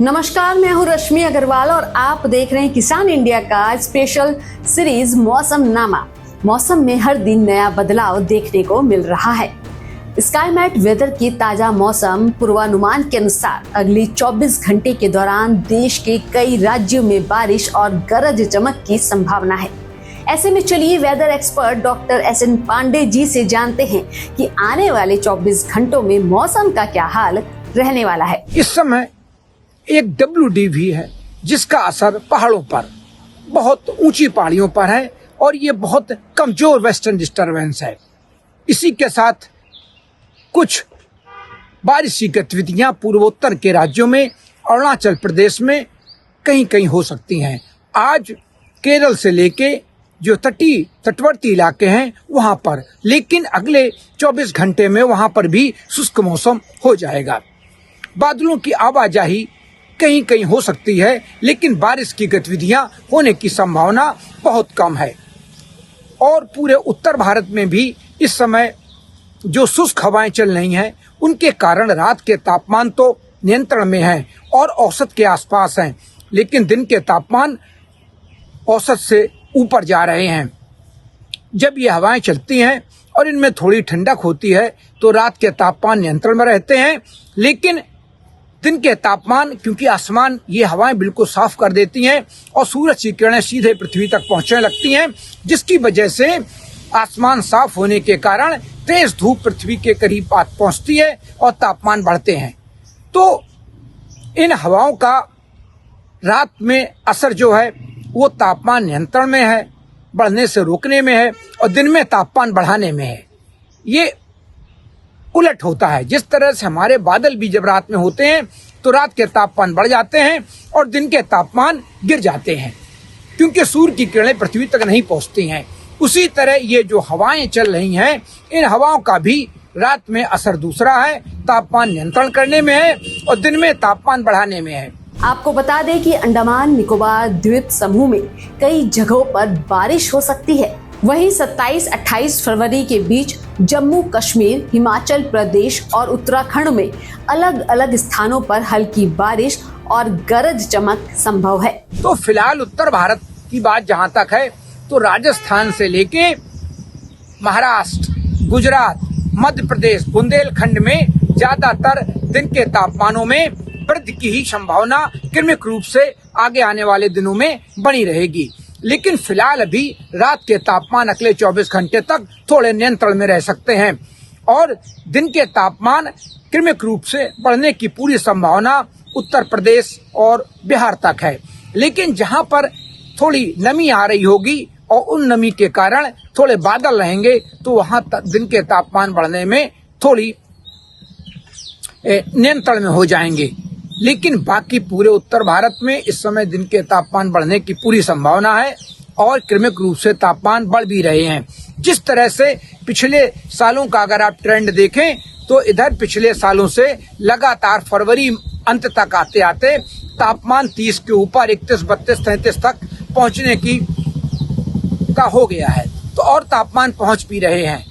नमस्कार, मैं हूं रश्मि अग्रवाल और आप देख रहे हैं किसान इंडिया का स्पेशल सीरीज मौसम नामा। मौसम में हर दिन नया बदलाव देखने को मिल रहा है। स्काईमेट वेदर की ताजा मौसम पूर्वानुमान के अनुसार अगली 24 घंटे के दौरान देश के कई राज्यों में बारिश और गरज चमक की संभावना है। ऐसे में चलिए weather expert doctor S N. Pandey ji से जानते हैं कि आने वाले 24 घंटों में मौसम का क्या हाल रहने वाला है। इस समय एक WD भी है जिसका असर पहाड़ों पर, बहुत ऊंची पहाड़ियों पर है और ये बहुत कमजोर वेस्टर्न डिस्टरबेंस है। इसी के साथ कुछ बारिश की गतिविधियां पूर्वोत्तर के राज्यों में, अरुणाचल प्रदेश में कहीं कहीं हो सकती हैं। आज केरल से लेके जो तटवर्ती इलाके हैं वहां पर, लेकिन अगले 24 घंटे में वहां पर भी शुष्क मौसम हो जाएगा। बादलों की आवाजाही कहीं कहीं हो सकती है, लेकिन बारिश की गतिविधियां होने की संभावना बहुत कम है। और पूरे उत्तर भारत में भी इस समय जो शुष्क हवाएं चल रही हैं उनके कारण रात के तापमान तो नियंत्रण में हैं और औसत के आसपास हैं, लेकिन दिन के तापमान औसत से ऊपर जा रहे हैं। जब ये हवाएं चलती हैं और इनमें थोड़ी ठंडक होती है तो रात के तापमान नियंत्रण में रहते हैं, लेकिन दिन के तापमान, क्योंकि आसमान ये हवाएं बिल्कुल साफ कर देती हैं और सूरज की किरणें सीधे पृथ्वी तक पहुंचने लगती हैं, जिसकी वजह से आसमान साफ होने के कारण तेज धूप पृथ्वी के करीब पहुंचती है और तापमान बढ़ते हैं। तो इन हवाओं का रात में असर जो है वो तापमान नियंत्रण में है, बढ़ने से रोकने में है, और दिन में तापमान बढ़ाने में है। ये उलट होता है। जिस तरह से हमारे बादल भी जब रात में होते हैं तो रात के तापमान बढ़ जाते हैं और दिन के तापमान गिर जाते हैं, क्योंकि सूर्य की किरणें पृथ्वी तक नहीं पहुंचती हैं। उसी तरह ये जो हवाएं चल रही हैं, इन हवाओं का भी रात में असर दूसरा है, तापमान नियंत्रण करने में है और दिन में तापमान बढ़ाने में है। आपको बता दें कि अंडमान निकोबार द्वीप समूह में कई जगहों पर बारिश हो सकती है। वहीं 27-28 फरवरी के बीच जम्मू कश्मीर, हिमाचल प्रदेश और उत्तराखंड में अलग अलग स्थानों पर हल्की बारिश और गरज चमक संभव है। तो फिलहाल उत्तर भारत की बात जहां तक है तो राजस्थान से लेके महाराष्ट्र, गुजरात, मध्य प्रदेश, बुंदेलखंड में ज्यादातर दिन के तापमानों में वृद्धि की ही संभावना क्रमिक रूप से आगे आने वाले दिनों में बनी रहेगी। लेकिन फिलहाल अभी रात के तापमान अगले 24 घंटे तक थोड़े नियंत्रण में रह सकते हैं और दिन के तापमान क्रमिक रूप से बढ़ने की पूरी संभावना उत्तर प्रदेश और बिहार तक है। लेकिन जहां पर थोड़ी नमी आ रही होगी और उन नमी के कारण थोड़े बादल रहेंगे तो वहां दिन के तापमान बढ़ने में थोड़ी नियंत्रण में हो जाएंगे। लेकिन बाकी पूरे उत्तर भारत में इस समय दिन के तापमान बढ़ने की पूरी संभावना है और क्रमिक रूप से तापमान बढ़ भी रहे हैं। जिस तरह से पिछले सालों का अगर आप ट्रेंड देखें तो इधर पिछले सालों से लगातार फरवरी अंत तक आते आते तापमान 30 के ऊपर 31, 32, 33 तक पहुंचने का हो गया है। तो और तापमान पहुंच भी रहे हैं।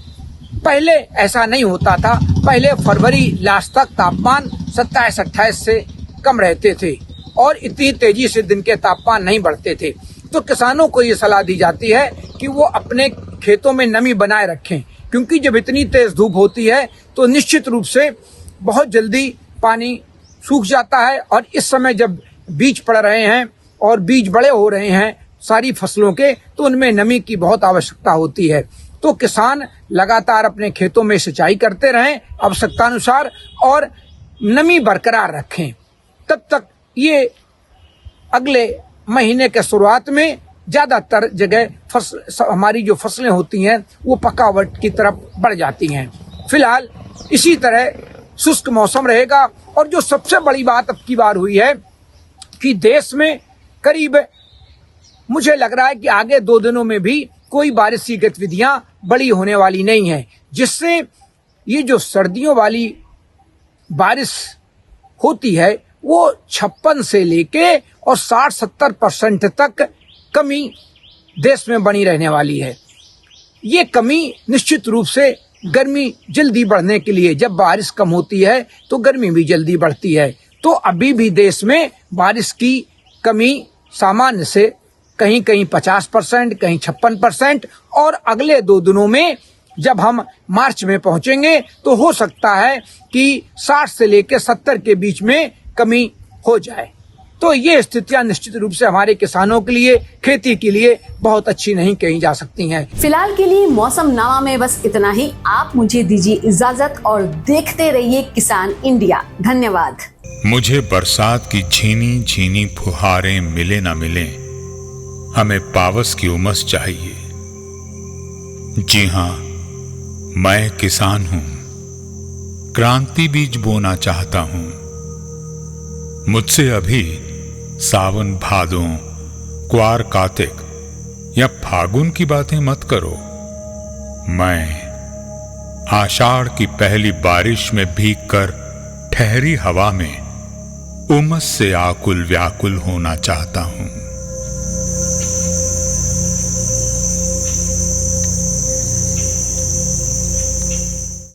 पहले ऐसा नहीं होता था। पहले फरवरी लास्ट तक तापमान 27-28 से कम रहते थे और इतनी तेजी से दिन के तापमान नहीं बढ़ते थे। तो किसानों को ये सलाह दी जाती है कि वो अपने खेतों में नमी बनाए रखें, क्योंकि जब इतनी तेज धूप होती है तो निश्चित रूप से बहुत जल्दी पानी सूख जाता है। और इस समय जब बीज पड़ रहे हैं और बीज बड़े हो रहे हैं सारी फसलों के, तो उनमें नमी की बहुत आवश्यकता होती है। तो किसान लगातार अपने खेतों में सिंचाई करते रहें आवश्यकता अनुसार और नमी बरकरार रखें। तब तक ये अगले महीने के शुरुआत में ज्यादातर जगह हमारी जो फसलें होती हैं वो पकावट की तरफ बढ़ जाती हैं। फिलहाल इसी तरह शुष्क मौसम रहेगा। और जो सबसे बड़ी बात अब की बार हुई है कि देश में करीब, मुझे लग रहा है कि आगे 2 दिनों में भी कोई बारिश की गतिविधियां बड़ी होने वाली नहीं है, जिससे ये जो सर्दियों वाली बारिश होती है वो 56 से लेके और 60-70% तक कमी देश में बनी रहने वाली है। ये कमी निश्चित रूप से गर्मी जल्दी बढ़ने के लिए, जब बारिश कम होती है तो गर्मी भी जल्दी बढ़ती है, तो अभी भी देश में बारिश की कमी सामान्य से कहीं कहीं 50%, कहीं 56%, और अगले 2 दिनों में जब हम मार्च में पहुंचेंगे तो हो सकता है कि 60 से लेकर 70 के बीच में कमी हो जाए। तो ये स्थितियां निश्चित रूप से हमारे किसानों के लिए, खेती के लिए बहुत अच्छी नहीं कही जा सकती हैं। फिलहाल के लिए मौसम नामा में बस इतना ही। आप मुझे दीजिए इजाजत और देखते रहिए किसान इंडिया। धन्यवाद। मुझे बरसात की झीनी झीनी फुहारें मिले ना मिले, हमें पावस की उमस चाहिए। जी हां, मैं किसान हूं, क्रांति बीज बोना चाहता हूं। मुझसे अभी सावन भादों, क्वार कार्तिक या फागुन की बातें मत करो। मैं आषाढ़ की पहली बारिश में भीगकर ठहरी हवा में उमस से आकुल व्याकुल होना चाहता हूं।